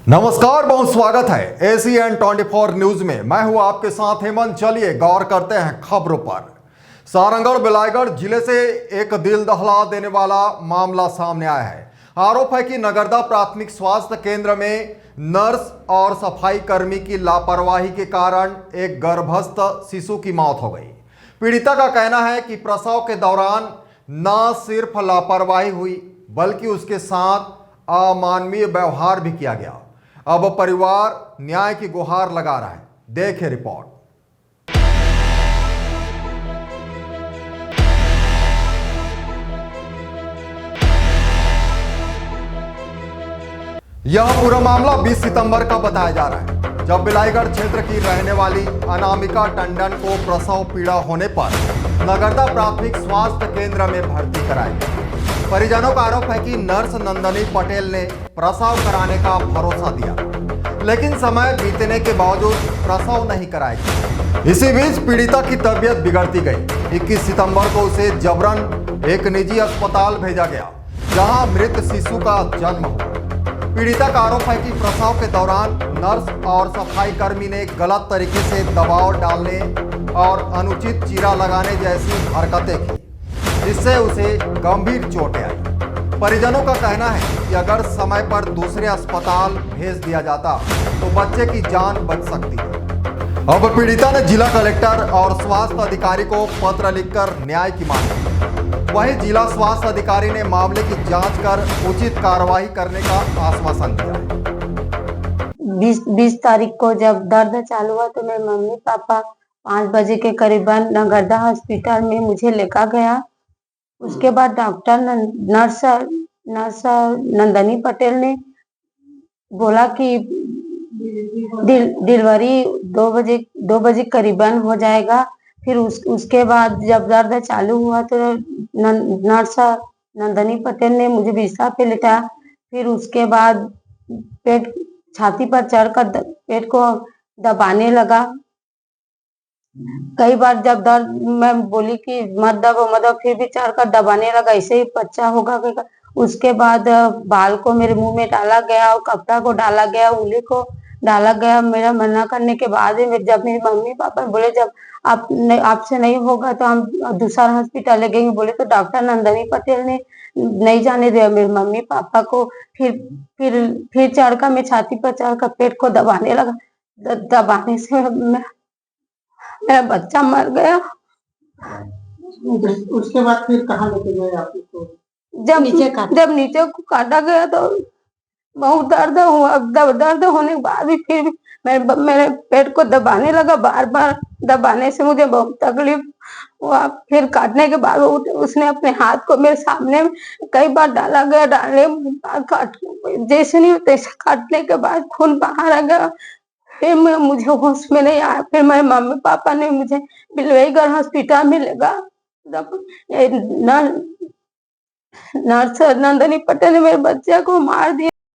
नमस्कार, बहुत स्वागत है ACN 24 न्यूज में। मैं हूं आपके साथ हेमंत। चलिए गौर करते हैं खबरों पर। सारंगढ़ बिलाईगढ़ जिले से एक दिल दहला देने वाला मामला सामने आया है। आरोप है कि नगरदा प्राथमिक स्वास्थ्य केंद्र में नर्स और सफाई कर्मी की लापरवाही के कारण एक गर्भस्थ शिशु की मौत हो गई। पीड़िता का कहना है कि प्रसव के दौरान न सिर्फ लापरवाही हुई बल्कि उसके साथ अमानवीय व्यवहार भी किया गया। अब परिवार न्याय की गुहार लगा रहा है। देखिए रिपोर्ट। यह पूरा मामला 20 सितंबर का बताया जा रहा है, जब बिलाईगढ़ क्षेत्र की रहने वाली अनामिका टंडन को प्रसव पीड़ा होने पर नगरदा प्राथमिक स्वास्थ्य केंद्र में भर्ती कराया गया। परिजनों का आरोप है कि नर्स नंदनी पटेल ने प्रसव कराने का भरोसा दिया, लेकिन समय बीतने के बावजूद प्रसव नहीं कराया गया। इसी बीच पीड़िता की तबीयत बिगड़ती गई। 21 सितंबर को उसे जबरन एक निजी अस्पताल भेजा गया, जहां मृत शिशु का जन्म हुआ। पीड़िता का आरोप है कि प्रसव के दौरान नर्स और सफाई कर्मी ने गलत तरीके से दबाव डालने और अनुचित चीरा लगाने जैसी हरकतें की, जिससे उसे गंभीर चोटें आई। परिजनों का कहना है कि अगर समय पर दूसरे अस्पताल भेज दिया जाता तो बच्चे की जान बच सकती थी। अब पीड़िता ने जिला कलेक्टर और स्वास्थ्य अधिकारी को पत्र लिखकर न्याय की मांग की। वहीं जिला स्वास्थ्य अधिकारी ने मामले की जांच कर उचित कार्रवाई करने का आश्वासन दिया। 20 तारीख को जब दर्द चालू हुआ तो मेरे मम्मी पापा 5 बजे के करीबन नगरदा हॉस्पिटल में मुझे लेकर गया। उसके बाद डॉक्टर नर्स नंदनी पटेल ने बोला कि डिलीवरी 2 बजे करीबन हो जाएगा। फिर उसके बाद जब दर्द चालू हुआ तो नर्स नंदनी पटेल ने मुझे बिस्तर पे लेटाया। फिर उसके बाद छाती पर चढ़कर पेट को दबाने लगा। कई बार जब दर्द मैं बोली कि मत दबो, फिर भी चढ़कर दबाने लगा, ऐसे ही बच्चा होगा। उसके बाद बाल को मेरे मुंह में डाला गया और कपड़ा को डाला गया, उंगली को डाला गया। मेरा मना करने के बाद जब मेरे मम्मी पापा बोले जब आपसे नहीं होगा तो हम दूसरा हॉस्पिटल लगेंगे बोले, तो डॉक्टर नंदनी पटेल ने नहीं जाने दिया मेरे मम्मी पापा को। फिर चढ़कर मैं छाती पर चढ़कर पेट को दबाने लगा। दबाने से मेरा बच्चा मर गया। उसके बाद फिर कहाँ लेके गए आप इसको? जब नीचे को काटा गया तो बहुत दर्द हुआ। दर्द होने के बाद भी फिर भी मेरे पेट को दबाने लगा। बार बार दबाने से मुझे बहुत तकलीफ हुआ। फिर काटने के बाद उसने अपने हाथ को मेरे सामने कई बार डाला गया। जैसे नहीं तैसे काटने के बाद खून बाहर आ गया। फिर मुझे होश में नहीं आया। फिर मेरे मम्मी पापा ने मुझे बिलवाईगढ़ हॉस्पिटल में लगा। नर्स नंदनी पटेल ने मेरे बच्चे को मार दिया।